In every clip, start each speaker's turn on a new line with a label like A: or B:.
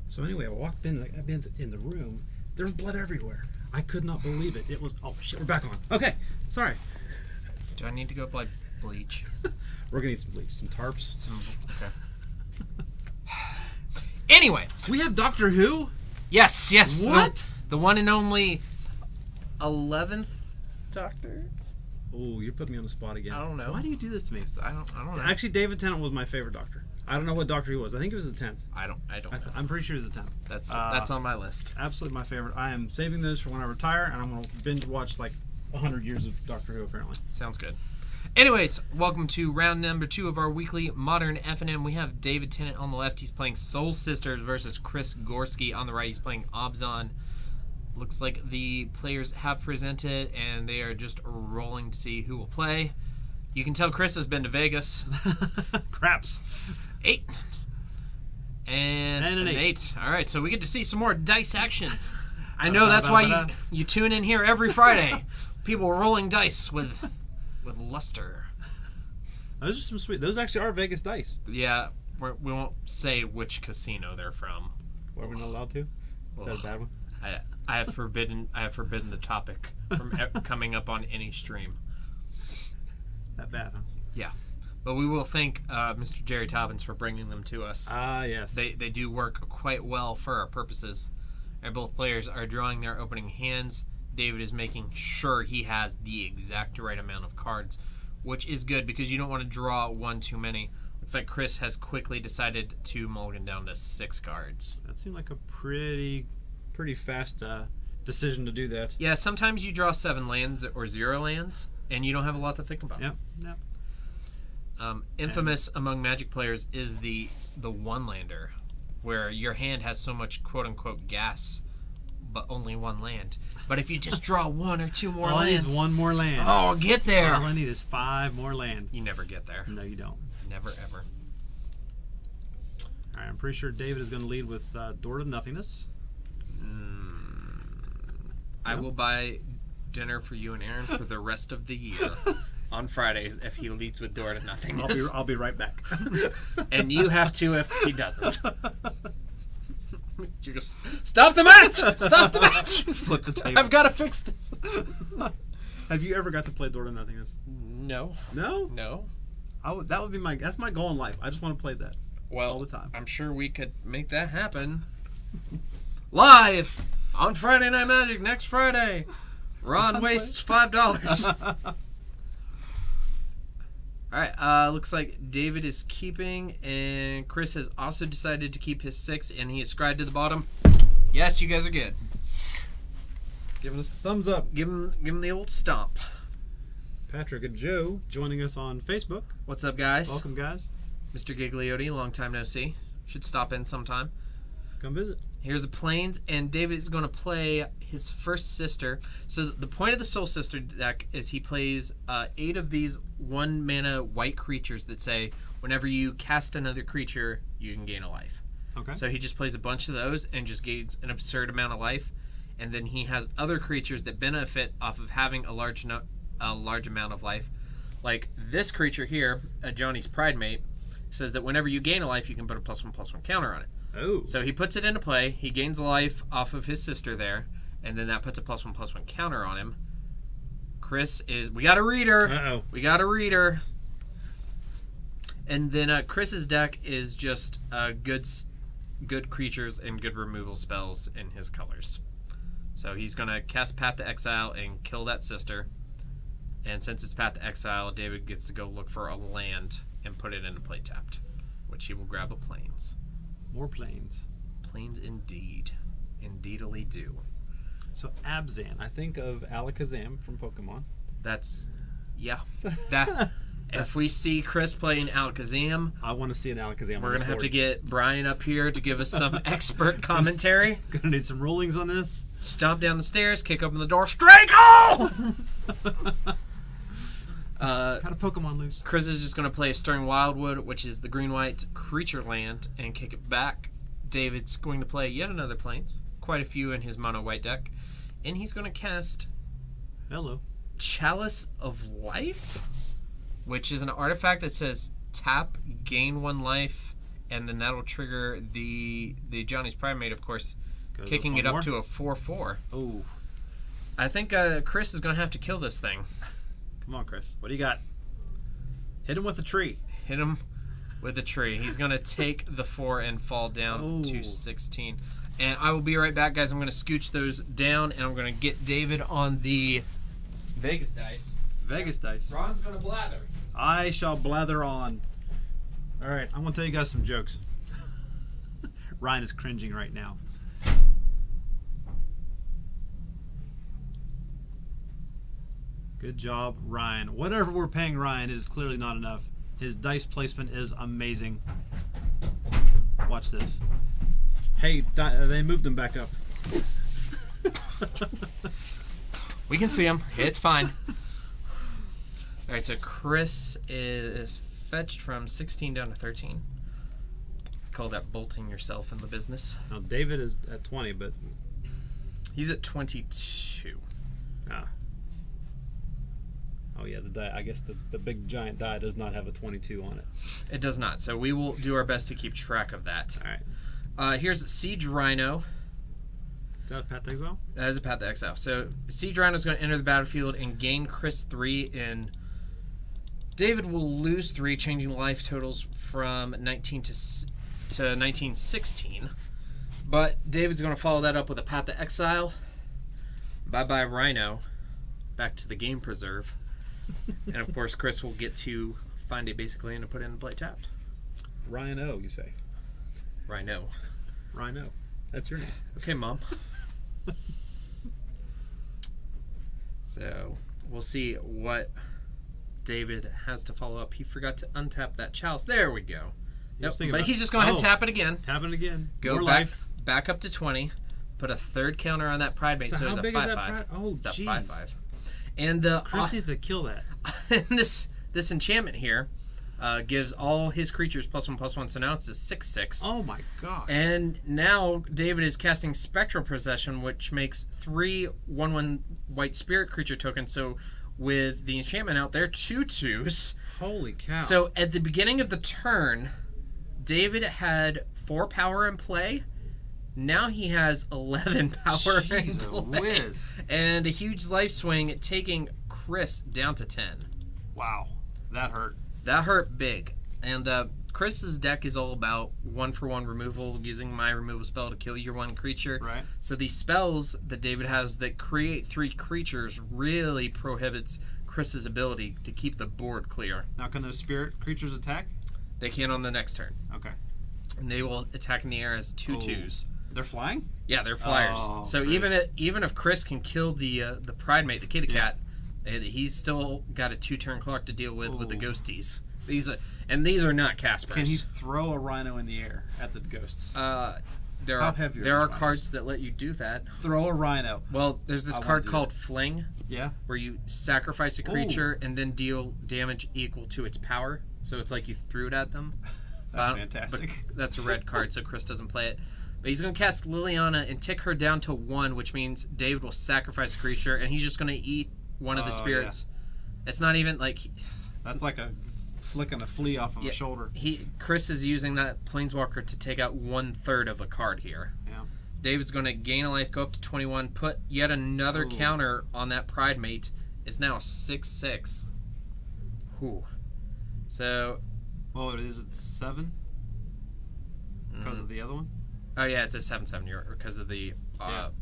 A: So anyway, I walked in. I've been in the room. There's blood everywhere. I could not believe it. It was. Oh shit! We're back on. Okay, sorry.
B: Do I need to go buy bleach?
A: We're gonna need some bleach, some tarps.
B: Okay. Anyway,
A: we have Doctor Who.
B: Yes.
A: What?
B: The one and only 11th Doctor.
A: Oh, you're putting me on the spot again.
B: I don't know.
A: Why do you do this to me?
B: I don't know.
A: Actually, David Tennant was my favorite Doctor. I don't know what Doctor he was. I think it was the 10th.
B: I don't know.
A: I'm pretty sure it was the 10th.
B: That's on my list.
A: Absolutely my favorite. I am saving those for when I retire, and I'm going to binge watch like 100 years of Doctor Who, apparently.
B: Sounds good. Anyways, welcome to round number 2 of our weekly Modern F&M. We have David Tennant on the left. He's playing Soul Sisters versus Chris Gorski on the right. He's playing Abzan. Looks like the players have presented, and they are just rolling to see who will play. You can tell Chris has been to Vegas.
A: Craps.
B: 8. And an 8. All right, so we get to see some more dice action. I know that's why you tune in here every Friday. People rolling dice with luster.
A: Those are some sweet. Those actually are Vegas dice.
B: Yeah, we won't say which casino they're from.
A: Are we not allowed to? Is that a bad one?
B: I have forbidden the topic from coming up on any stream.
A: That bad, huh?
B: Yeah, but we will thank Mr. Jerry Tobbins for bringing them to us.
A: Yes.
B: They do work quite well for our purposes. And both players are drawing their opening hands. David is making sure he has the exact right amount of cards, which is good because you don't want to draw one too many. Looks like Chris has quickly decided to mulligan down to 6 cards.
A: That seemed like a pretty fast decision to do that.
B: Yeah, sometimes you draw 7 lands or 0 lands, and you don't have a lot to think about.
A: Yep.
B: Infamous among Magic players is the one-lander, where your hand has so much quote-unquote gas, but only 1 land. But if you just draw 1 or 2 more lands...
A: All I need is 1 more land.
B: Oh, I'll get there.
A: All I need is 5 more land.
B: You never get there.
A: No, you don't.
B: Never, ever.
A: All right, I'm pretty sure David is going to lead with Door to Nothingness.
B: I will buy dinner for you and Aaron for the rest of the year on Fridays if he leads with Door to Nothingness.
A: I'll be right back.
B: And you have to if he doesn't. You just stop the match! Stop the match!
A: Flip the table.
B: I've got to fix this.
A: Have you ever got to play Door to Nothingness?
B: No.
A: No?
B: No.
A: That would be that's my goal in life. I just want to play that.
B: Well,
A: all the time.
B: I'm sure we could make that happen. Live on Friday Night Magic next Friday. Ron wastes $5. Alright, looks like David is keeping, and Chris has also decided to keep his 6, and he is scried to the bottom. Yes, you guys are good.
A: Giving us a thumbs up.
B: Give him the old stomp.
A: Patrick and Joe joining us on Facebook.
B: What's up, guys?
A: Welcome, guys.
B: Mr. Gigliotti, long time no see. Should stop in sometime.
A: Come visit.
B: Here's the Plains, and David is going to play his first sister. So the point of the Soul Sister deck is he plays 8 of these 1-mana white creatures that say, whenever you cast another creature, you can gain a life.
A: Okay.
B: So he just plays a bunch of those and just gains an absurd amount of life. And then he has other creatures that benefit off of having a large amount of life. Like this creature here, Johnny's Pride Mate, says that whenever you gain a life, you can put a +1/+1 counter on it.
A: Oh.
B: So he puts it into play. He gains a life off of his sister there, and then that puts a +1/+1 counter on him. Chris is... We got a reader.
A: Uh-oh.
B: We got a reader. And then Chris's deck is just good creatures and good removal spells in his colors. So he's going to cast Path to Exile and kill that sister. And since it's Path to Exile, David gets to go look for a land and put it into play tapped, which he will grab a Plains.
A: More planes.
B: Plains indeed. Indeedly do.
A: So Abzan, I think of Alakazam from Pokemon.
B: That's... Yeah. That... If we see Chris playing Alakazam...
A: I want to see an Alakazam.
B: We're going to have to get Brian up here to give us some expert commentary.
A: Gonna need some rulings on this.
B: Stomp down the stairs, kick open the door, Strago!
A: Got a Pokemon loose.
B: Chris is just going to play Stirring Wildwood, which is the green-white creature land, and kick it back. David's going to play yet another Plains, quite a few in his mono-white deck, and he's going to cast...
A: Hello.
B: Chalice of Life, which is an artifact that says tap, gain 1 life, and then that'll trigger the Johnny's Primate, of course,
A: Goes
B: kicking
A: one
B: it up
A: more.
B: to a 4/4.
A: Oh,
B: I think Chris is going to have to kill this thing.
A: come on, Chris. What do you got? Hit him with a tree.
B: Hit him with a tree. He's going to take the 4 and fall down to
A: Oh.
B: 16. And I will be right back, guys. I'm going to scooch those down, and I'm going to get David on the Vegas dice.
A: Vegas dice.
B: Ron's going to blather.
A: I shall blather on. All right, I'm gonna tell you guys some jokes. Ryan is cringing right now. Good job, Ryan. Whatever we're paying Ryan, it is clearly not enough. His dice placement is amazing. Watch this. Hey, they moved him back up.
B: We can see him. It's fine. All right, so Chris is fetched from 16 down to 13. Call that bolting yourself in the business.
A: Now David is at 20, but
B: He's at 22.
A: oh yeah, the die. I guess the big giant die does not have a 22 on it.
B: It does not, so we will do our best to keep track of that.
A: All right.
B: Here's Siege Rhino.
A: Is that a Path to Exile?
B: That is a Path to Exile. So Siege Rhino is going to enter the battlefield and gain Chris 3 in. David will lose 3, changing life totals from 19 to 1916. But David's going to follow that up with a Path to Exile. Bye-bye Rhino. Back to the game preserve. And of course, Chris will get to find a basic land to put in and play tapped.
A: Ryan O, you say?
B: Rhino.
A: Rhino. That's your name.
B: Okay, Mom. So we'll see what David has to follow up. He forgot to untap that chalice. There we go. Yep. But he's just going to tap it again.
A: Tap it again.
B: Go
A: More
B: back,
A: life.
B: back up to 20. Put a third counter on that Pride Mate. So,
A: how
B: it's a
A: big
B: 5/5.
A: is that pride? Oh,
B: it's a
A: jeez.
B: 5/5. And the
A: Chris needs to kill that.
B: this enchantment here gives all his creatures +1/+1. So now it's a 6/6.
A: Oh my gosh.
B: And now David is casting Spectral Possession, which makes 3 1/1 white spirit creature tokens. So with the enchantment out there, 2/2s.
A: Holy cow.
B: So at the beginning of the turn, David had 4 power in play. Now he has 11 power in
A: Jeez
B: play.
A: whiz.
B: And a huge life swing, taking Chris down to 10.
A: Wow. That hurt.
B: That hurt big. And Chris's deck is all about 1-for-1 removal, using my removal spell to kill your one creature.
A: Right.
B: So these spells that David has that create 3 creatures really prohibits Chris's ability to keep the board clear.
A: Now can those spirit creatures attack?
B: They can on the next turn.
A: Okay.
B: And they will attack in the air as 2/2s.
A: They're flying?
B: Yeah, they're flyers.
A: Oh,
B: so
A: Chris.
B: even if Chris can kill the Pride Mate, the Kitty Cat, he's still got a 2-turn clock to deal with the
A: Ooh.
B: ghosties. These are not Caspers.
A: Can he throw a rhino in the air at the ghosts?
B: There
A: How
B: are
A: heavy are
B: there
A: these
B: are
A: rhinos?
B: cards that let you do that.
A: Throw a rhino.
B: Well, there's this
A: I wanna
B: card
A: do
B: called
A: that.
B: Fling,
A: Yeah.
B: where you sacrifice a creature and then deal damage equal to its power. So it's like you threw it at them.
A: That's fantastic.
B: But that's a red card, so Chris doesn't play it. But he's going to cast Liliana and tick her down to 1, which means David will sacrifice a creature, and he's just going to eat one of the
A: Oh,
B: spirits. It's not even like...
A: That's like a flicking a flea off of a shoulder.
B: Chris is using that Planeswalker to take out 1/3 of a card here.
A: Yeah.
B: David's going to gain a life, go up to 21, put yet another counter on that Pride Mate. It's now a 6/6. Whew. So...
A: Oh, is it 7? Because of the other one?
B: Oh yeah, it's a 7/7 because of the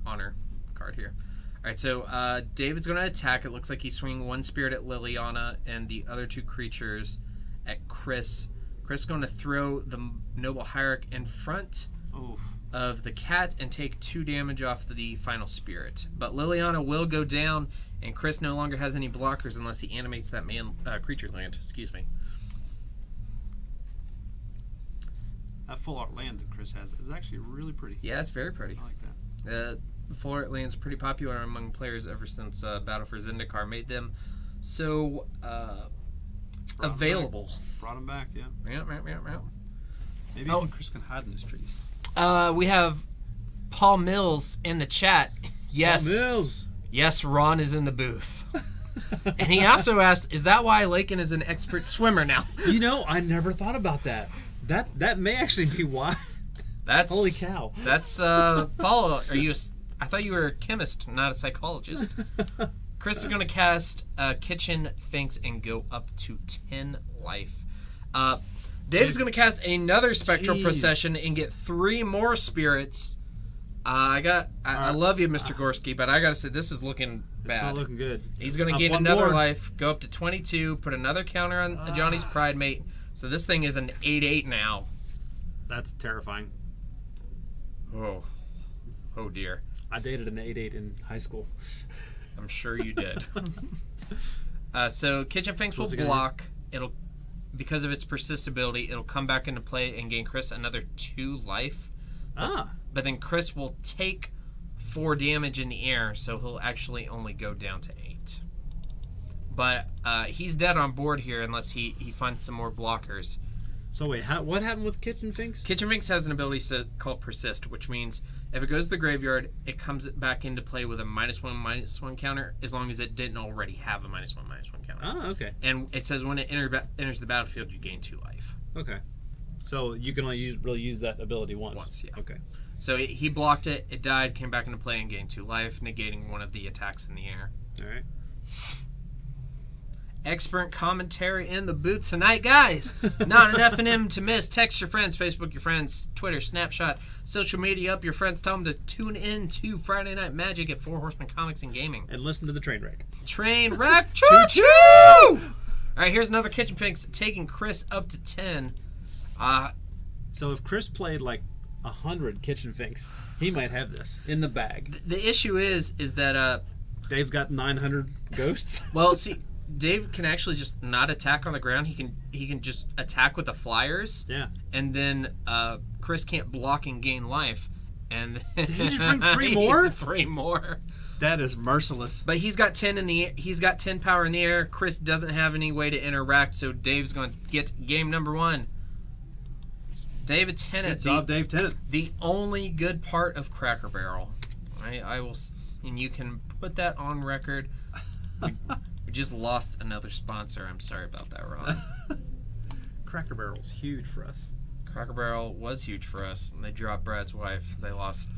B: honor card here. All right, so David's going to attack. It looks like he's swinging 1 spirit at Liliana and the other 2 creatures at Chris. Chris is going to throw the Noble Hierarch in front of the cat and take 2 damage off the final spirit. But Liliana will go down, and Chris no longer has any blockers unless he animates that creature land. Excuse me.
A: That full art land that Chris has is actually really pretty.
B: Yeah, it's very pretty.
A: I like that.
B: The full art lands are pretty popular among players ever since Battle for Zendikar made them so available.
A: Brought him back, yeah.
B: Yeah.
A: Maybe even Chris can hide in his trees.
B: We have Paul Mills in the chat. Yes.
A: Paul Mills!
B: Yes, Ron is in the booth. And he also asked, is that why Lakin is an expert swimmer now?
A: You know, I never thought about that. That may actually be why.
B: That's
A: Holy cow.
B: That's Paul. I thought you were a chemist, not a psychologist. Chris is going to cast Kitchen Finks and go up to 10 life. Dave's going to cast another Spectral Procession and get 3 more spirits. I love you, Mr. Gorski, but I got to say, this is looking bad.
A: It's not looking good.
B: He's going to gain another life, go up to 22, put another counter on Johnny's Pride Mate. So this thing is an 8/8 now.
A: That's terrifying.
B: Oh dear.
A: I dated an 8/8 in high school.
B: I'm sure you did. So Kitchen Finks will block. It'll, because of its persist ability, it'll come back into play and gain Chris another 2 life. But then Chris will take 4 damage in the air, so he'll actually only go down to 8. But he's dead on board here unless he finds some more blockers.
A: So wait, what happened with Kitchen Finks?
B: Kitchen Finks has an ability called Persist, which means if it goes to the graveyard, it comes back into play with a -1/-1 counter, as long as it didn't already have a -1/-1 counter.
A: Oh, okay.
B: And it says when it enters the battlefield, you gain 2 life.
A: Okay. So you can only really use that ability once?
B: Once, yeah.
A: Okay.
B: So he blocked it, it died, came back into play, and gained 2 life, negating one of the attacks in the air.
A: All right.
B: Expert commentary in the booth tonight, guys. Not an F&M to miss. Text your friends, Facebook your friends, Twitter, Snapshot, social media up your friends. Tell them to tune in to Friday Night Magic at Four Horsemen Comics and Gaming.
A: And listen to the train wreck.
B: Train wreck, choo-choo! All right, here's another Kitchen Finks taking Chris up to 10.
A: So if Chris played like 100 Kitchen Finks, he might have this in the bag.
B: The issue is that
A: Dave's got 900 ghosts.
B: Well, see, Dave can actually just not attack on the ground. He can just attack with the flyers.
A: Yeah.
B: And then Chris can't block and gain life. And
A: did he just bring 3 more?
B: 3 more.
A: That is merciless.
B: But he's got 10 in the. He's got 10 power in the air. Chris doesn't have any way to interact, so Dave's going to get game number 1. David Tennant.
A: Good job, Dave Tennant.
B: The only good part of Cracker Barrel. I will, and you can put that on record. We just lost another sponsor. I'm sorry about that, Ron.
A: Cracker Barrel's huge for us.
B: Cracker Barrel was huge for us, and they dropped Brad's wife. They lost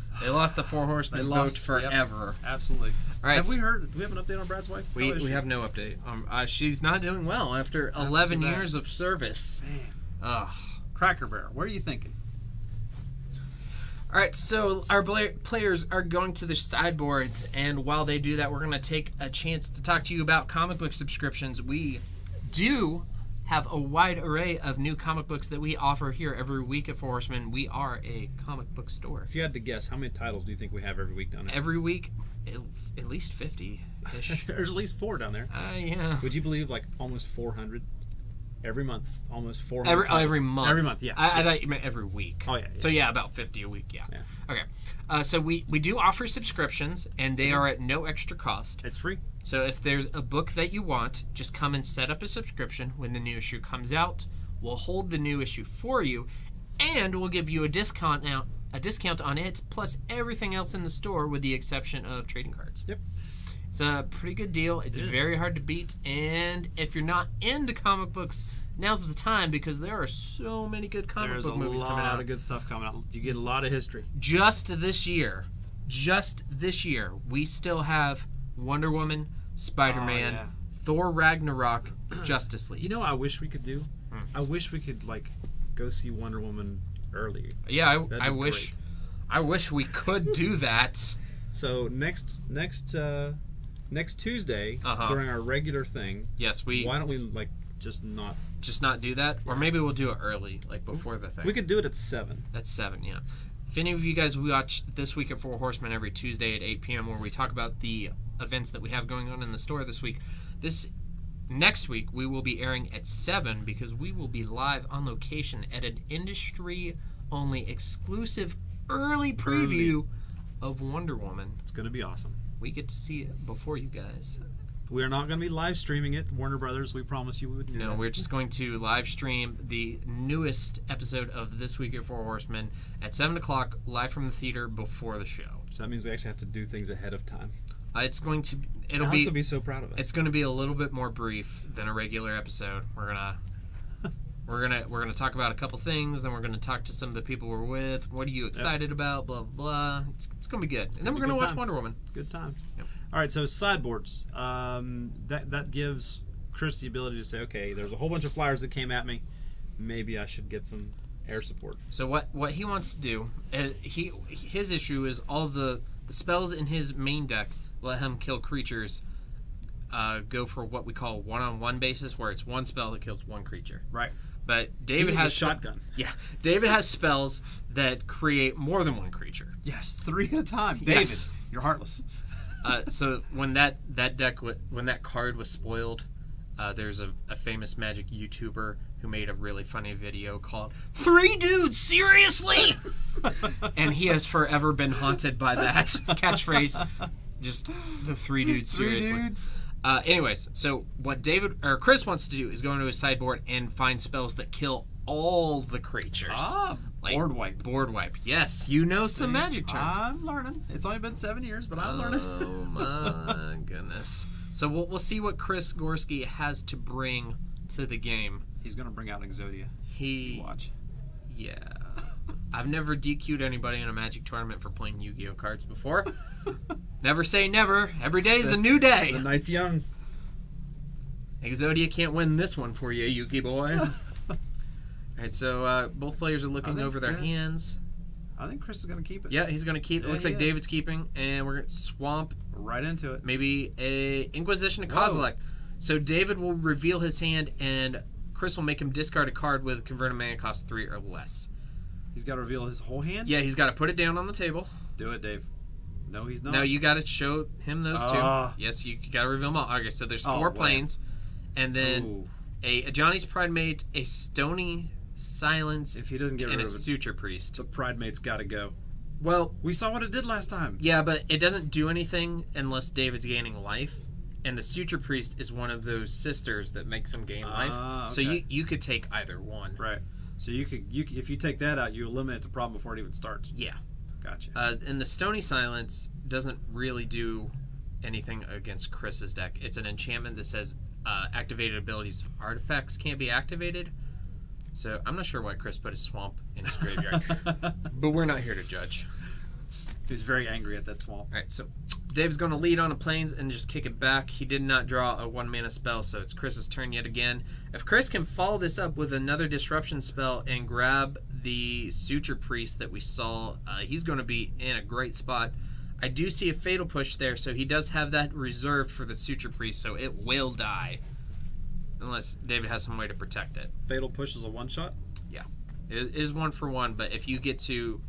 B: the Four Horsemen vote forever.
A: Yep, absolutely.
B: All right.
A: Have we heard? Do we have an update on Brad's wife?
B: We have no update. She's not doing well after 11 years of service.
A: Man.
B: Ugh.
A: Cracker Barrel. What are you thinking?
B: All right, so our players are going to the sideboards, and while they do that, we're going to take a chance to talk to you about comic book subscriptions. We do have a wide array of new comic books that we offer here every week at Four Horsemen. We are a comic book store.
A: If you had to guess, how many titles do you think we have every week down there?
B: Every week, at least 50-ish.
A: There's at least 4 down there.
B: Yeah.
A: Would you believe like almost 400? Every month, almost 400.
B: Every month.
A: Every month, yeah.
B: I thought you meant every week.
A: Oh, yeah.
B: So, yeah, about 50 a week, yeah.
A: Yeah.
B: Okay. So we do offer subscriptions, and they are at no extra cost.
A: It's free.
B: So if there's a book that you want, just come and set up a subscription. When the new issue comes out, we'll hold the new issue for you, and we'll give you a discount on it, plus everything else in the store with the exception of trading cards.
A: Yep.
B: It's a pretty good deal. It's very hard to beat. And if you're not into comic books, now's the time because there are so many good comic book movies coming out.
A: There's a lot of good stuff coming out. You get a lot of history.
B: Just this year, we still have Wonder Woman, Spider-Man, Thor Ragnarok, Justice League.
A: You know what I wish we could do? I wish we could go see Wonder Woman early.
B: Yeah, I wish we could do that.
A: So next Tuesday during our regular thing.
B: Yes,
A: why don't we just not
B: do that? Or maybe we'll do it early, before the thing.
A: We could do it at 7.
B: At 7, yeah. If any of you guys watch This Week at Four Horsemen every Tuesday at 8 p.m. where we talk about the events that we have going on in the store this week, next week we will be airing at 7 because we will be live on location at an industry-only exclusive early preview of Wonder Woman.
A: It's going to be awesome.
B: We get to see it before you guys.
A: We are not going to be live streaming it, Warner Brothers. We promise you we would do that.
B: No, we're just going to live stream the newest episode of This Week at Four Horsemen at 7 o'clock, live from the theater before the show.
A: So that means we actually have to do things ahead of time.
B: It'll
A: be so proud of us.
B: It's going to be a little bit more brief than a regular episode. We're going to We're gonna talk about a couple things, then we're gonna talk to some of the people we're with. What are you excited about? Blah blah blah. It's gonna be good. And then we're gonna watch Wonder Woman.
A: Good times.
B: Yep.
A: All right, so sideboards. That gives Chris the ability to say, okay, there's a whole bunch of flyers that came at me. Maybe I should get some air support.
B: So what he wants to do, his issue is all the spells in his main deck let him kill creatures. Go for what we call one-on-one basis, where it's one spell that kills one creature.
A: Right.
B: But David has
A: a shotgun.
B: Yeah, David has spells that create more than one creature.
A: Yes, 3 at a time.
B: Yes.
A: David, you're heartless.
B: So when that card was spoiled, there's a famous Magic YouTuber who made a really funny video called "3 Dudes Seriously," and he has forever been haunted by that catchphrase. Just the 3 Dudes Seriously.
A: 3 dudes.
B: Anyways, so what Chris wants to do is go into his sideboard and find spells that kill all the creatures. Like
A: board wipe.
B: Board wipe. Yes, you know some magic terms.
A: I'm learning. It's only been 7 years, but I'm learning.
B: Oh my goodness. So we'll see what Chris Gorski has to bring to the game.
A: He's gonna bring out Exodia.
B: Watch. Yeah. I've never DQ'd anybody in a Magic tournament for playing Yu-Gi-Oh cards before. Never say never. Every day is a new day.
A: The night's young.
B: Exodia can't win this one for you, Yuki boy. All right, so both players are looking over their hands.
A: I think Chris is going to keep it.
B: Yeah, he's going to keep it. Looks like David's keeping, and we're going to swamp.
A: Right into it.
B: Maybe a Inquisition of Kozilek. So David will reveal his hand, and Chris will make him discard a card with converted mana cost 3 or less.
A: He's got to reveal his whole hand?
B: Yeah, he's got to put it down on the table.
A: Do it, Dave. No, he's not.
B: No, you got to show him those two. Yes, you got to reveal them all. Okay, so there's 4 planes, and then a Johnny's Pride Mate, a Stony Silence,
A: if he doesn't get rid
B: and
A: of
B: a
A: it,
B: Suture Priest.
A: the Pride Mate's got to go.
B: Well,
A: we saw what it did last time.
B: Yeah, but it doesn't do anything unless David's gaining life, and the Suture Priest is one of those sisters that makes him gain life.
A: Okay.
B: So you could take either one.
A: Right. So you if you take that out, you eliminate the problem before it even starts.
B: Yeah.
A: Gotcha.
B: And the Stony Silence doesn't really do anything against Chris's deck. It's an enchantment that says activated abilities artifacts can't be activated. So I'm not sure why Chris put his swamp in his graveyard. But we're not here to judge.
A: He's very angry at that swamp.
B: Alright, so Dave's going to lead on a plains and just kick it back. He did not draw a 1-mana spell, so it's Chris's turn yet again. If Chris can follow this up with another disruption spell and grab the Suture Priest that we saw, he's going to be in a great spot. I do see a Fatal Push there, so he does have that reserved for the Suture Priest, so it will die. Unless David has some way to protect it.
A: Fatal Push is a one-shot?
B: Yeah. It is 1-for-1, but if you get to...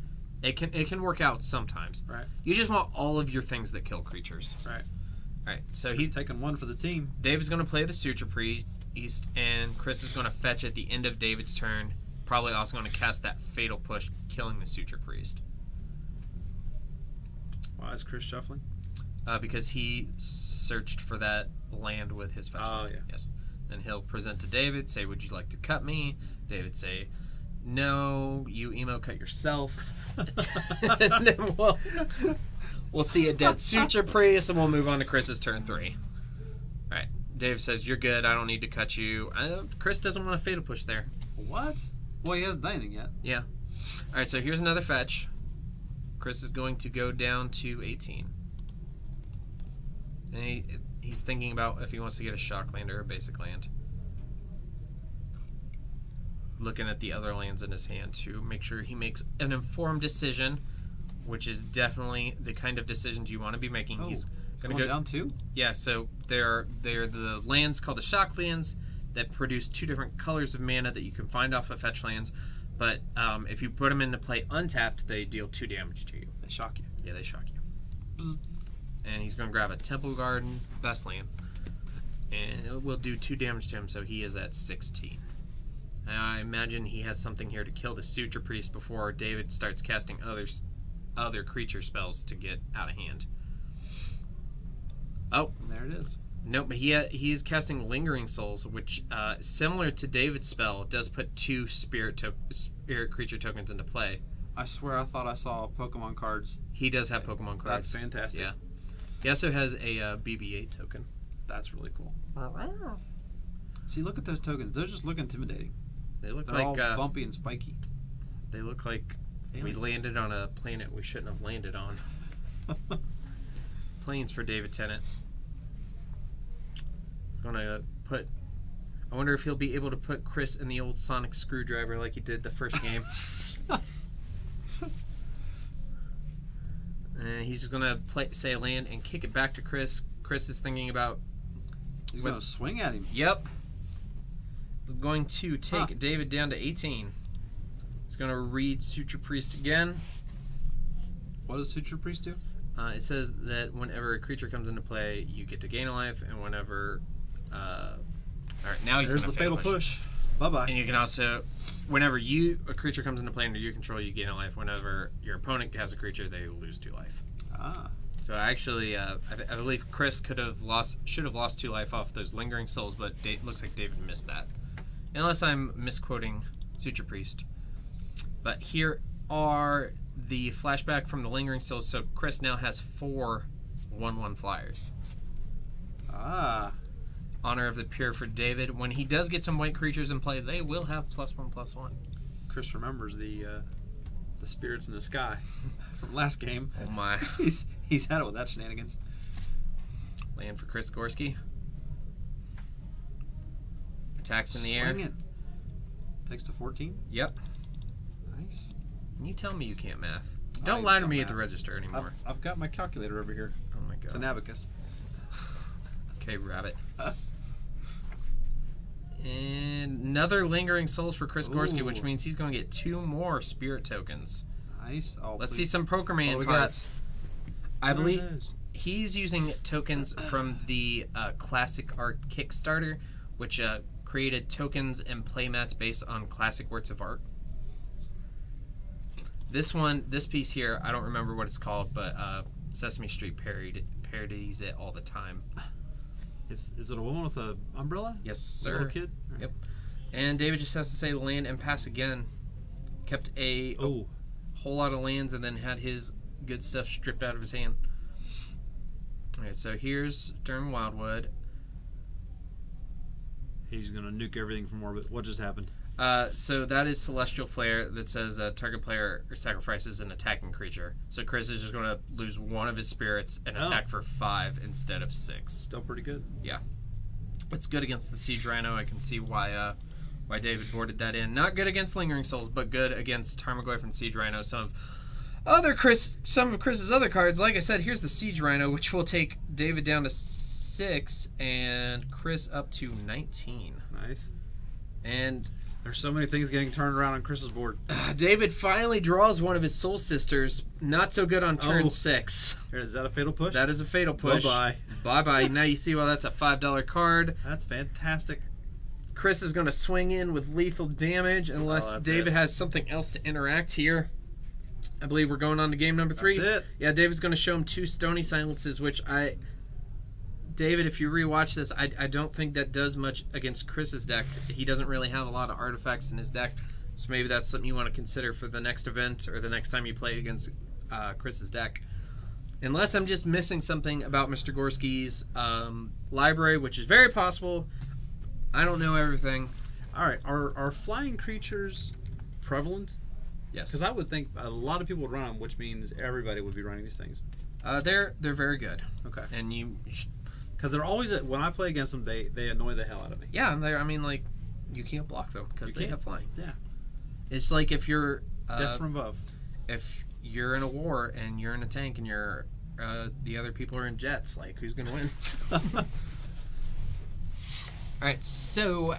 B: It can work out sometimes.
A: Right.
B: You just want all of your things that kill creatures.
A: Right.
B: All right. So
A: he's taking one for the team.
B: David's going to play the Suture Priest, and Chris is going to fetch at the end of David's turn. Probably also going to cast that Fatal Push, killing the Suture Priest.
A: Why is Chris shuffling?
B: Because he searched for that land with his fetch land.
A: Yeah.
B: Yes. Then he'll present to David, say, "Would you like to cut me?" David say, "No, you emo cut yourself." And then we'll see a dead Suture Priest, and we'll move on to Chris's turn 3. All right. Dave says, "You're good. I don't need to cut you." Chris doesn't want a Fatal Push there.
A: What? Well, he hasn't done anything yet.
B: Yeah. All right. So here's another fetch. Chris is going to go down to 18. And he's thinking about if he wants to get a shock land or a basic land. Looking at the other lands in his hand to make sure he makes an informed decision, which is definitely the kind of decisions you want to be making. He's
A: going to go down 2?
B: Yeah, so they're the lands called the shock lands that produce 2 different colors of mana that you can find off of fetch lands. But if you put them into play untapped, they deal 2 damage to you.
A: They shock you.
B: Yeah, they shock you. Bzz. And he's going to grab a Temple Garden, best land, and it will do 2 damage to him, so he is at 16. I imagine he has something here to kill the Suture Priest before David starts casting other creature spells to get out of hand. Oh,
A: there it is.
B: Nope, but he's casting Lingering Souls, which, similar to David's spell, does put 2 spirit creature tokens into play.
A: I swear I thought I saw Pokemon cards.
B: He does have Pokemon cards.
A: That's fantastic.
B: Yeah. He also has a BB-8 token.
A: That's really cool. See, look at those tokens. Those just look intimidating.
B: They look
A: They're
B: like
A: all bumpy and spiky.
B: They look like
A: Aliens.
B: we landed on a planet we shouldn't have landed on. Planes for David Tennant. He's gonna put. I wonder if he'll be able to put Chris in the old sonic screwdriver like he did the first game. And he's just gonna say land and kick it back to Chris. Chris is thinking about.
A: He's gonna swing at him.
B: Yep. He's going to take David down to 18. He's gonna read Suture Priest again.
A: What does Suture Priest do?
B: It says that whenever a creature comes into play, you get to gain a life, and whenever. All right, now he's
A: There's
B: going to
A: the fatal push. Bye bye.
B: And you can also, whenever a creature comes into play under your control, you gain a life. Whenever your opponent has a creature, they lose 2 life.
A: Ah.
B: So actually, I believe Chris should have lost 2 life off those lingering souls, but looks like David missed that, unless I'm misquoting Suture Priest. But here are the flashback from the lingering souls. So Chris now has 4 1/1 flyers.
A: Ah.
B: Honor of the Pure for David. When he does get some white creatures in play, they will have +1/+1.
A: Chris remembers the spirits in the sky from last game.
B: Oh my.
A: He's had it with that shenanigans.
B: Land for Chris Gorski. Attacks in the air.
A: Swing it. Takes to 14.
B: Yep.
A: Nice.
B: And you tell me you can't math. Don't lie to me at the register anymore.
A: I've got my calculator over here.
B: Oh my god.
A: It's an abacus.
B: Okay, rabbit. And another lingering souls for Chris Gorski, which means he's going to get 2 more spirit tokens.
A: Nice. Oh,
B: Let's see some Poker Man cards. I believe he's using tokens from the Classic Art Kickstarter, which created tokens and playmats based on classic works of art. This piece here, I don't remember what it's called, but Sesame Street parodies it all the time.
A: Is it a woman with an umbrella?
B: Yes, sir.
A: A little kid?
B: Yep. And David just has to say land and pass again. Kept a whole lot of lands and then had his good stuff stripped out of his hand. Alright, so here's Durham Wildwood.
A: He's going to nuke everything from orbit. What just happened?
B: So that is Celestial Flare that says target player sacrifices an attacking creature. So Chris is just going to lose 1 of his spirits and attack for 5 instead of 6.
A: Still pretty good.
B: Yeah. It's good against the Siege Rhino. I can see why David boarded that in. Not good against Lingering Souls, but good against Tarmogoyf and Siege Rhino. Some of Chris's other cards. Like I said, here's the Siege Rhino, which will take David down to 6 and Chris up to 19.
A: Nice.
B: And
A: there's so many things getting turned around on Chris's board.
B: David finally draws one of his Soul Sisters. Not so good on turn 6.
A: Is that a fatal push?
B: That is a fatal push.
A: Bye-bye.
B: Bye-bye. Now you see why that's a $5 card.
A: That's fantastic.
B: Chris is going to swing in with lethal damage unless David has something else to interact here. I believe we're going on to game number 3.
A: That's it.
B: Yeah, David's going to show him 2 Stony Silences, which David, if you rewatch this, I don't think that does much against Chris's deck. He doesn't really have a lot of artifacts in his deck, so maybe that's something you want to consider for the next event or the next time you play against Chris's deck. Unless I'm just missing something about Mr. Gorski's library, which is very possible. I don't know everything.
A: All right, are flying creatures prevalent?
B: Yes.
A: Because I would think a lot of people would run them, which means everybody would be running these things.
B: They're very good.
A: Okay.
B: And
A: because they're always when I play against them, they annoy the hell out of me.
B: Yeah, and you can't block them because they have flying.
A: Yeah.
B: It's like if you're
A: death from above.
B: If you're in a war and you're in a tank and you're the other people are in jets, like who's gonna win? All right, so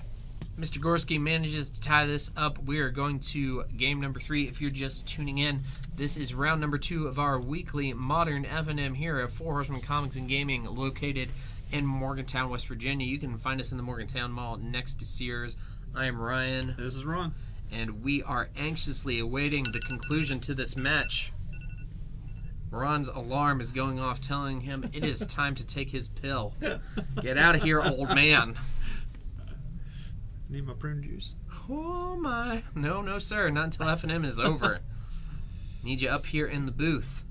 B: Mr. Gorski manages to tie this up. We are going to game number 3. If you're just tuning in, this is round number 2 of our weekly Modern F&M here at Four Horsemen Comics and Gaming, located in Morgantown, West Virginia. You can find us in the Morgantown Mall next to Sears. I am Ryan.
A: This is Ron.
B: And we are anxiously awaiting the conclusion to this match. Ron's alarm is going off, telling him it is time to take his pill. Get out of here, old man.
A: Need my prune juice?
B: Oh my. No, sir. Not until F&M is over. Need you up here in the booth.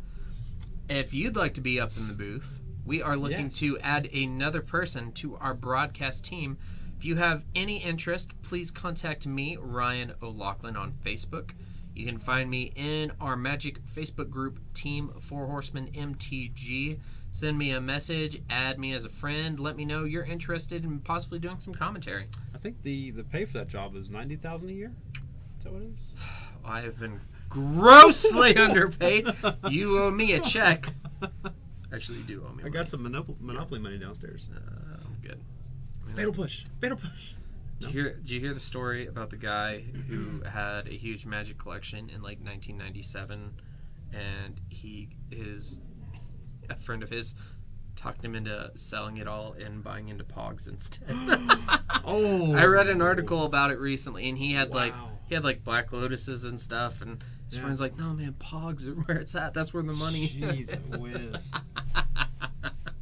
B: If you'd like to be up in the booth, we are looking to add another person to our broadcast team If you have any interest, please contact me, Ryan O'Loughlin, on Facebook. You can find me in our Magic Facebook group, Team 4 Horsemen MTG. Send me a message, add me as a friend, let me know you're interested in possibly doing some commentary.
A: I think the pay for that job is $90,000 a year. Is that what it is?
B: I have been grossly underpaid. You owe me a check. Actually, you do owe me money.
A: I got some Monopoly money downstairs.
B: I'm good.
A: Fatal push. Fatal push.
B: Did you hear the story about the guy who had a huge Magic collection in like 1997, and a friend of his talked him into selling it all and buying into Pogs instead.
A: Oh,
B: I read an article about it recently, and he had
A: wow.
B: like Black Lotuses and stuff, and his friend's like, "No, man, Pogs are where it's at. That's where the money."
A: Jeez whiz.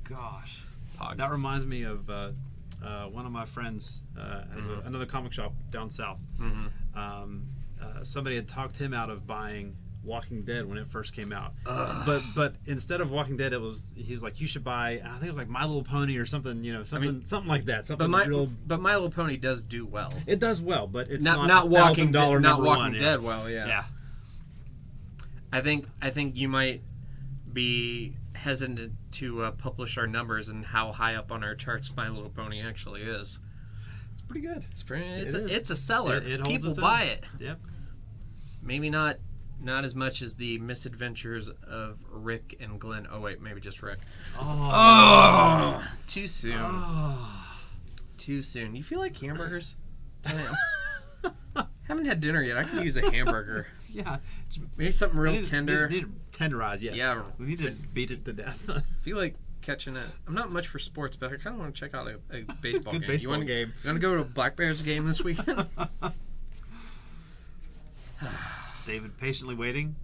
A: Gosh,
B: Pogs.
A: That reminds me of one of my friends has another comic shop down south. Somebody had talked him out of buying Walking Dead when it first came out, but instead of Walking Dead, he was like, you should buy, I think it was like My Little Pony or something, something like that.
B: But My Little Pony does do well.
A: It does well, but it's
B: not Walking
A: $1,000
B: Dead well. Yeah. I think you might be hesitant to publish our numbers and how high up on our charts My Little Pony actually is.
A: It's pretty good.
B: It's a seller. People buy it.
A: Yep.
B: Maybe not as much as the misadventures of Rick and Glenn. Oh wait, maybe just Rick. Oh, too soon. Too soon. You feel like hamburgers? Damn. Haven't had dinner yet. I could use a hamburger.
A: Yeah.
B: Maybe something real tender.
A: Need to tenderize, yes.
B: Yeah.
A: We need to beat it to death.
B: I feel like catching it. I'm not much for sports, but I kind of want to check out a baseball game.
A: Baseball game.
B: You want to go to a Black Bears game this weekend?
A: David patiently waiting.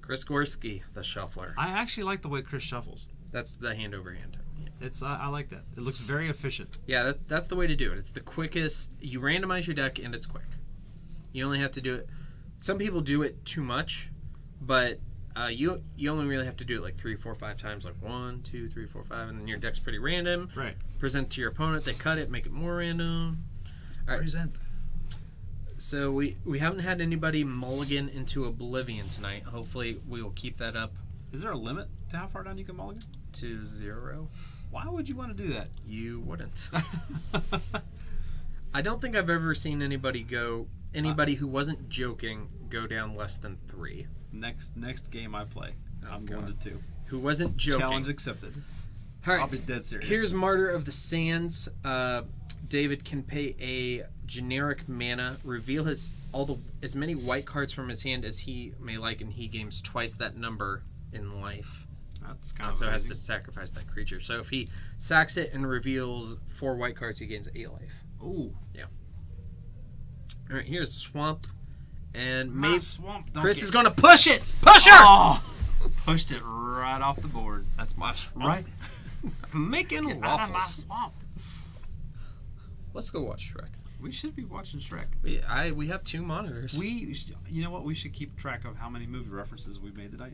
B: Chris Gorski, the shuffler.
A: I actually like the way Chris shuffles.
B: That's the hand over hand. Yeah.
A: I like that. It looks very efficient.
B: Yeah, that's the way to do it. It's the quickest. You randomize your deck, and it's quick. You only have to do it. Some people do it too much, but you only really have to do it like 3, 4, 5 times. Like 1, 2, 3, 4, 5, and then your deck's pretty random.
A: Right.
B: Present to your opponent. They cut it, make it more random. All right.
A: Present.
B: So we haven't had anybody mulligan into oblivion tonight. Hopefully we will keep that up.
A: Is there a limit to how far down you can mulligan?
B: To 0.
A: Why would you want to do that?
B: You wouldn't. I don't think I've ever seen anybody who wasn't joking go down less than 3.
A: Next game I play, I'm going to 2.
B: Who wasn't joking.
A: Challenge accepted.
B: All right.
A: I'll be dead serious.
B: Here's Martyr of the Sands. David can pay a generic mana, reveal as many white cards from his hand as he may like, and he gains twice that number in life.
A: That's kind of
B: also
A: amazing.
B: has to sacrifice that creature. So if he sacks it and reveals 4 white cards, he gains 8 life.
A: Ooh.
B: Yeah. All right, here's Swamp. And maybe
A: Swamp
B: Chris is going to push it. Push her!
A: Oh, pushed it right off the board.
B: That's my swamp.
A: Right.
B: Making
A: Get
B: waffles.
A: out of my swamp.
B: Let's go watch Shrek.
A: We should be watching Shrek.
B: We have 2 monitors.
A: You know what? We should keep track of how many movie references we made tonight.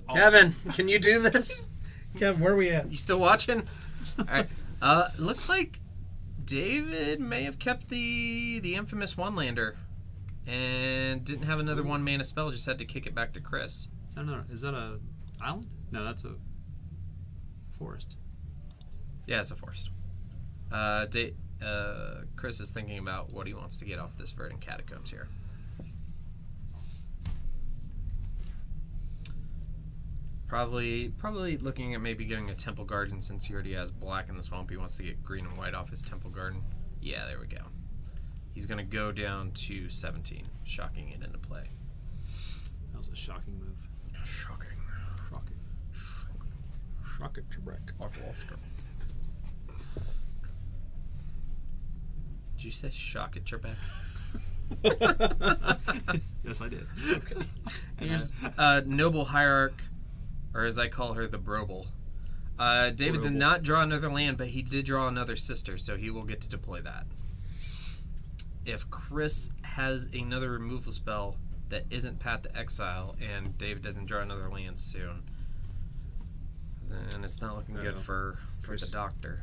B: Kevin, can you do this?
A: Kevin, where are we at?
B: You still watching? All right. Looks like David may have kept the infamous one-lander and didn't have another 1-mana spell. Just had to kick it back to Chris.
A: Is that a island? No, that's a forest.
B: Yeah, it's a forest. Chris is thinking about what he wants to get off this Verdant Catacombs here. Probably looking at maybe getting a Temple Garden since he already has black in the swamp. He wants to get green and white off his Temple Garden. Yeah, there we go. He's going to go down to 17, shocking it into play.
A: That was a shocking move.
B: Shocking.
A: Shock it, Trebek.
B: I've lost him. Did you say shock at your back?
A: Yes, I did.
B: Okay. Here's Noble Hierarch, or as I call her, the Broble. David did not draw another land, but he did draw another sister, so he will get to deploy that. If Chris has another removal spell that isn't Path to Exile, and David doesn't draw another land soon, then it's not looking good for the Doctor.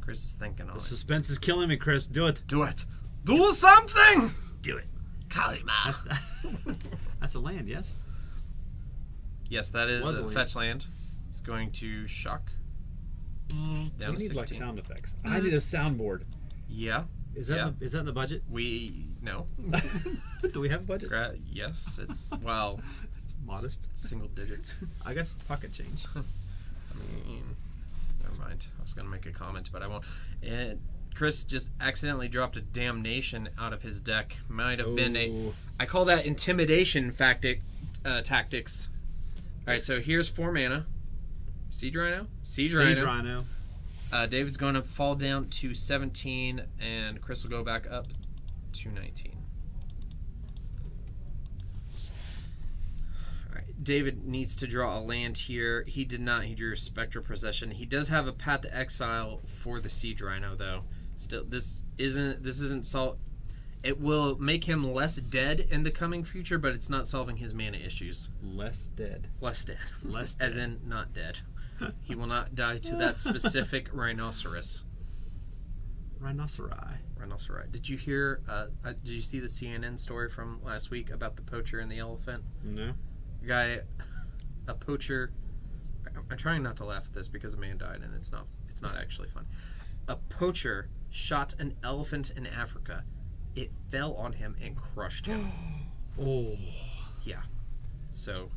B: Chris is thinking on
A: The
B: it.
A: suspense is killing me, Chris. Do it.
B: Do it. Do something!
A: Do it.
B: Kalima.
A: That's a land, yes?
B: Yes, that is
A: Was
B: a
A: a
B: fetch land. It's going to shock. Down
A: We
B: to
A: need
B: 16.
A: like sound effects. I need a soundboard.
B: Yeah.
A: Is that
B: Yeah.
A: is that in the budget?
B: No.
A: Do we have a budget?
B: Yes, it's, well,
A: It's modest.
B: single digits.
A: I guess pocket change.
B: I mean, never mind. I was going to make a comment, but I won't. And Chris just accidentally dropped a damnation out of his deck. Might have been a... I call that intimidation tactics. All right, so here's 4 mana. Siege Rhino? Siege
A: Rhino.
B: David's going to fall down to 17, and Chris will go back up to 19. All right, David needs to draw a land here. He did not. He drew Spectral Procession. He does have a Path to Exile for the Siege Rhino, though. Still, this isn't salt. It will make him less dead in the coming future, but it's not solving his mana issues.
A: Less dead.
B: Less dead.
A: Less
B: As
A: dead.
B: in not dead. He will not die to that specific rhinoceros.
A: Rhinoceri.
B: Did you hear? Did you see the CNN story from last week about the poacher and the elephant?
A: No.
B: The guy, a poacher. I'm trying not to laugh at this because a man died, and it's not actually fun. A poacher shot an elephant in Africa. It fell on him and crushed him.
A: Oh.
B: Yeah. So,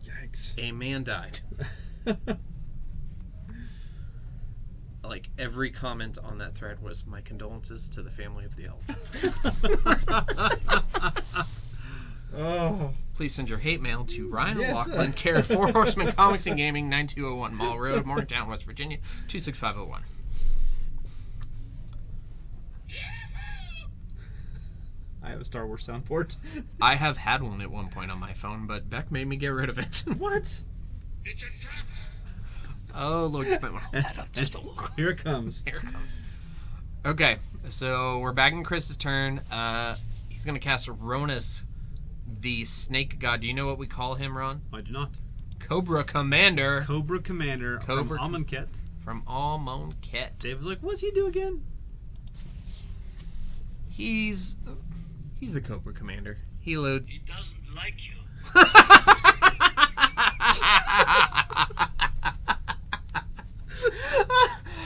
A: Yikes.
B: a man died. Like, every comment on that thread was, my condolences to the family of the elephant.
A: Oh.
B: Please send your hate mail to Ryan
A: Yes.
B: Laughlin, care of 4 Horsemen Comics and Gaming, 9201 Mall Road, Morgantown, West Virginia, 26501.
A: I have a Star Wars soundboard.
B: I have had one at one point on my phone, but Beck made me get rid of it.
A: What?
B: Oh, Lord, you might want to hold that up just a little.
A: Here it comes.
B: Here it comes. Okay, so we're back in Chris's turn. He's going to cast Ronus, the snake god. Do you know what we call him, Ron?
A: I do not.
B: Cobra Commander
A: Cobra Commander from
B: Cobra-
A: Amonkhet.
B: from Amonkhet.
A: David's like, what's he do again?
B: He's the Cobra Commander. He loads.
C: He doesn't like you.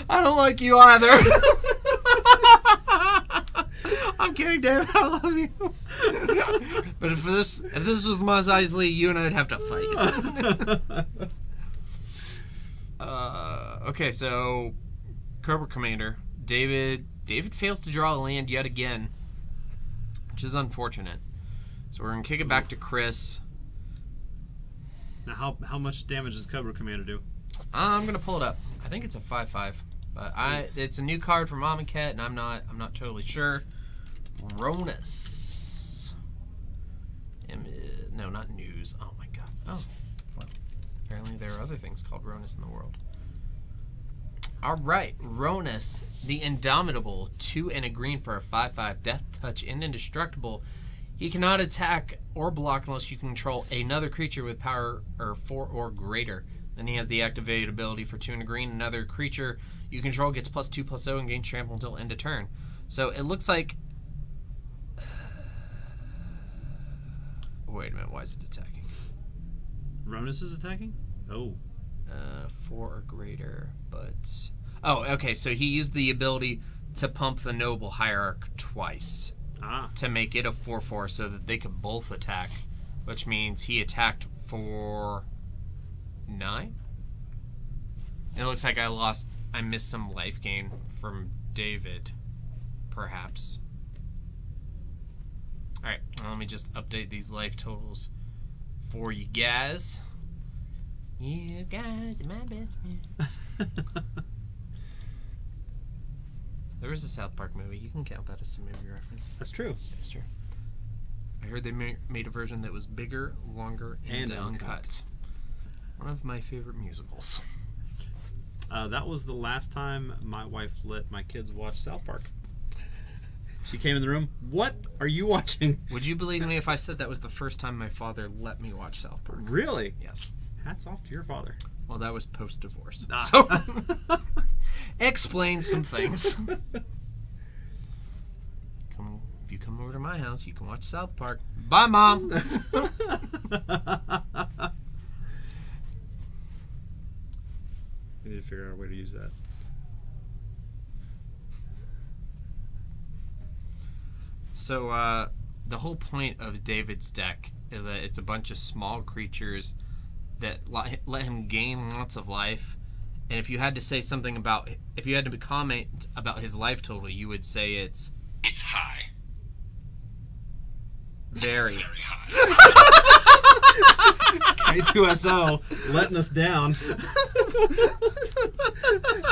B: I don't like you either. I'm kidding, David. I love you. But if this was Mos Eisley, you and I'd have to fight. Okay, so Cobra Commander David fails to draw a land yet again, which is unfortunate. So we're gonna kick it back to Chris.
A: Now, how much damage does Cobra Commander do?
B: I'm gonna pull it up. I think it's a 5/5, but it's a new card from Amonkhet, and I'm not totally sure. Ronus. No, not news. Oh my god. Oh, well, apparently there are other things called Ronus in the world. All right, Ronus, the Indomitable, 2 and a green for a 5/5, Death Touch, and indestructible. He cannot attack or block unless you control another creature with power 4 or greater. Then he has the activated ability for 2 and a green. Another creature you control gets +2/+0 and gains trample until end of turn. So it looks like. Wait a minute, why is it attacking?
A: Ronus is attacking? Oh.
B: 4 or greater, but. Oh, okay, so he used the ability to pump the Noble Hierarch twice to make it a 4/4 so that they could both attack, which means he attacked for 9? It looks like I missed some life gain from David, perhaps. Alright, let me just update these life totals for you guys. You guys are my best friends. There was a South Park movie. You can count that as a movie reference.
A: That's true.
B: That's true. I heard they made a version that was bigger, longer, and uncut. One of my favorite musicals.
A: That was the last time my wife let my kids watch South Park. She came in the room. What are you watching?
B: Would you believe me if I said that was the first time my father let me watch South Park?
A: Really?
B: Yes.
A: Hats off to your father.
B: Well, that was post-divorce.
A: Ah.
B: So explains some things. If you come over to my house, you can watch South Park. Bye, Mom.
A: We need to figure out a way to use that.
B: So, the whole point of David's deck is that it's a bunch of small creatures that let him gain lots of life. And if you had to say something about, if you had to comment about his life total, you would say it's
C: high.
B: Very.
C: Very high.
A: K2SO letting us down.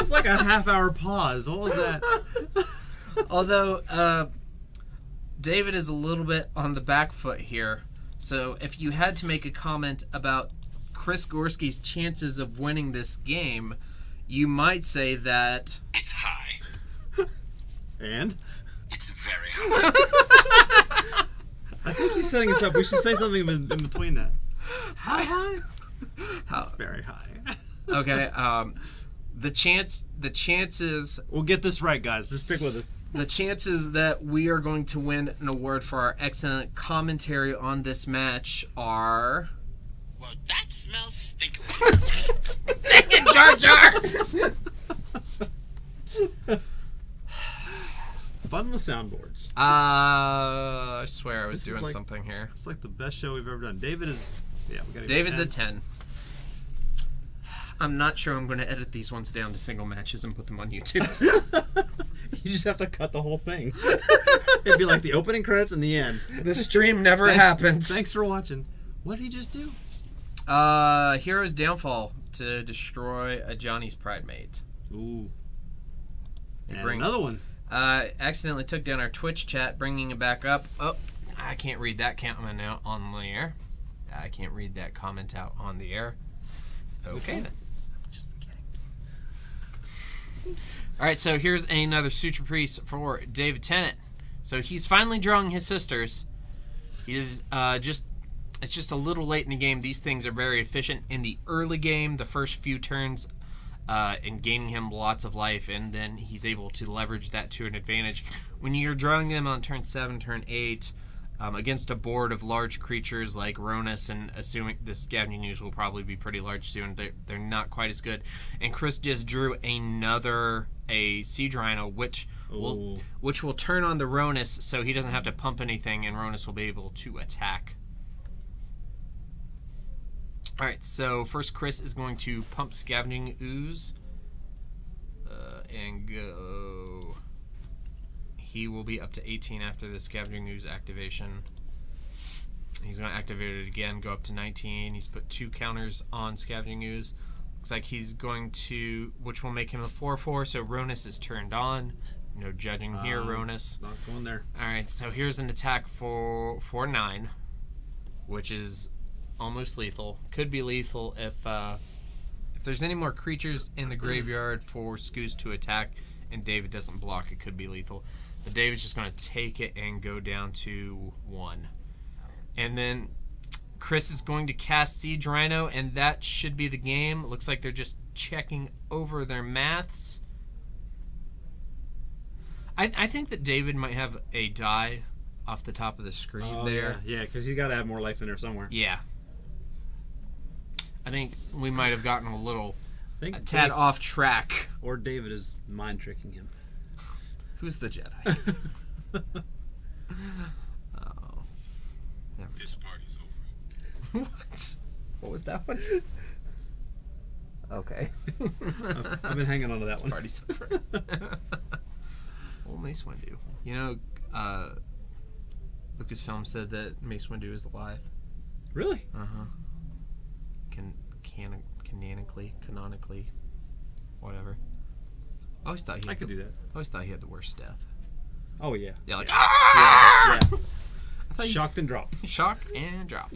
A: It's like a half-hour pause. What was that?
B: Although, David is a little bit on the back foot here. So if you had to make a comment about Chris Gorski's chances of winning this game, you might say that
C: It's high.
A: And?
C: It's very high.
A: I think he's setting us up. We should say something in between that. How high? It's very high.
B: Okay, the chances
A: We'll get this right, guys. Just stick with us.
B: the chances that we are going to win an award for our excellent commentary on this match are
C: Well, that smells stinky.
B: Dang it, Jar Jar!
A: Fun with soundboards.
B: I swear I was
A: This is
B: doing
A: like-
B: something here.
A: It's like the best show we've ever done. David is... Yeah, we got to
B: David's at 10. I'm not sure I'm going to edit these ones down to single matches and put them on YouTube.
A: You just have to cut the whole thing. It'd be like the opening credits and the end.
B: The stream never happens.
A: Thanks for watching. What did he just do?
B: Hero's Downfall to destroy a Johnny's Pride mate.
A: Ooh.
B: They
A: And
B: bring-
A: another one.
B: Accidentally took down our Twitch chat, bringing it back up. Oh, I can't read that comment out on the air. I can't read that comment out on the air. Okay then. Just kidding. All right, so here's another Suture Priest for David Tennant. So he's finally drawing his sisters. He is it's just a little late in the game. These things are very efficient in the early game, the first few turns, and gaining him lots of life, and then he's able to leverage that to an advantage. When you're drawing them on turn 7, turn 8, against a board of large creatures like Ronus, and assuming the Scavenging Ooze will probably be pretty large soon, they're not quite as good. And Chris just drew a Siege Rhino, which will turn on the Ronus, so he doesn't have to pump anything, and Ronus will be able to attack. Alright, so first Chris is going to pump Scavenging Ooze and go. He will be up to 18 after the Scavenging Ooze activation. He's going to activate it again, go up to 19. He's put 2 counters on Scavenging Ooze. Looks like he's going to, which will make him a 4/4, so Ronus is turned on. No judging here, Ronus.
A: Not going there.
B: Alright, so here's an attack for 9, which is almost lethal. Could be lethal if there's any more creatures in the graveyard for Scoos to attack and David doesn't block, it could be lethal. But David's just going to take it and go down to 1. And then Chris is going to cast Siege Rhino, and that should be the game. Looks like they're just checking over their maths. I think that David might have a die off the top of the screen there.
A: Yeah, because you got to have more life in there somewhere.
B: Yeah. I think we might have gotten a tad
A: Dave,
B: off track.
A: or David is mind tricking him.
B: Who's the Jedi? Oh. Never.
C: This party's over.
B: What? What was that one? Okay.
A: I've been hanging on to that
B: This
A: one.
B: party's over. Well, Mace Windu. You know, Lucasfilm said that Mace Windu is alive.
A: Really?
B: Uh-huh. Canonically, whatever. I always thought
A: I could do that.
B: I always thought he had the worst death.
A: Oh, yeah.
B: Yeah, like
A: Yeah.
B: ah!
A: Yeah.
B: I thought
A: Shocked and dropped.
B: shock and drop.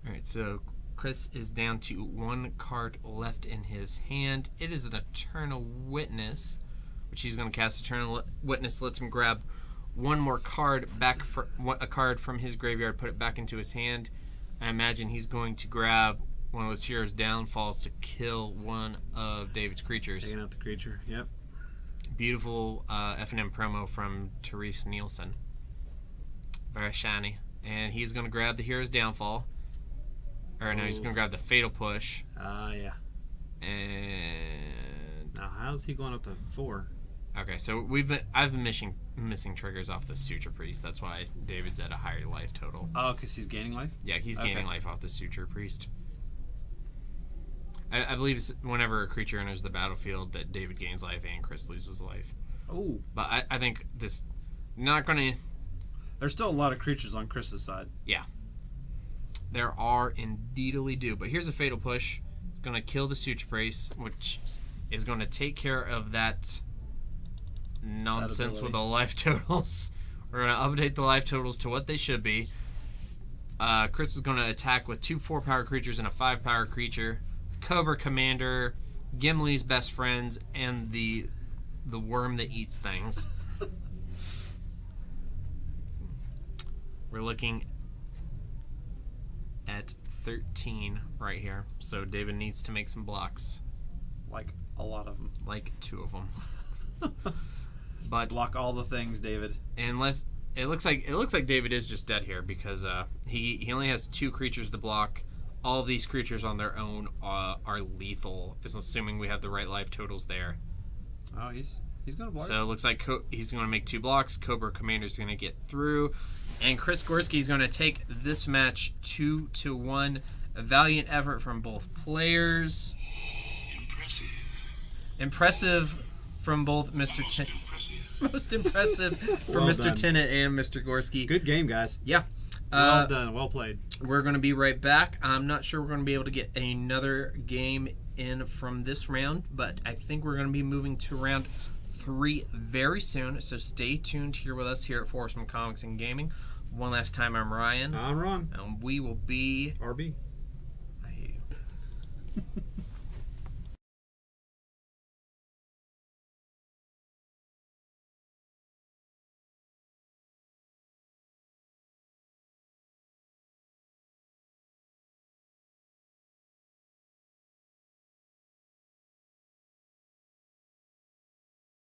B: All right, so Chris is down to 1 card left in his hand. It is an Eternal Witness, which he's going to cast. Eternal Witness lets him grab one more card a card from his graveyard, put it back into his hand. I imagine he's going to grab one of those heroes' downfalls to kill one of David's creatures.
A: Taking out the creature. Yep.
B: Beautiful F&M promo from Therese Nielsen. Very shiny. And he's going to grab the hero's downfall. Or no, he's going to grab the fatal push.
A: Yeah.
B: And
A: Now, how's he going up to 4?
B: okay, so I've been missing triggers off the Suture Priest. That's why David's at a higher life total.
A: Oh, because he's gaining life?
B: Yeah, he's gaining life off the Suture Priest. I believe it's whenever a creature enters the battlefield that David gains life and Chris loses life.
A: Oh.
B: But I think this not going to...
A: There's still a lot of creatures on Chris's side.
B: Yeah. There are indeedly do. But here's a fatal push. It's going to kill the Suture Priest, which is going to take care of that nonsense with the life totals. We're going to update the life totals to what they should be. Chris is going to attack with 2 4-power creatures and a 5-power creature. Cobra Commander, Gimli's best friends, and the worm that eats things. We're looking at 13 right here. So David needs to make some blocks.
A: Like a lot of them.
B: Like 2 of them. But
A: block all the things, David.
B: unless it looks like David is just dead here because he only has 2 creatures to block. All of these creatures on their own are lethal, is assuming we have the right life totals there.
A: Oh, he's gonna block.
B: So it looks like he's going to make 2 blocks. Cobra Commander's going to get through, and Chris Gorski is going to take this match 2-1. A valiant effort from both players. Impressive from both Mr. Tennant. Most impressive from
A: Well
B: Mr.
A: done.
B: Tennant and Mr. Gorski.
A: Good game, guys.
B: Yeah.
A: Well done. Well played.
B: We're going to be right back. I'm not sure we're going to be able to get another game in from this round, but I think we're going to be moving to round 3 very soon. So stay tuned here with us here at Forceman Comics and Gaming. One last time, I'm Ryan.
A: I'm Ron.
B: And we will be
A: RB.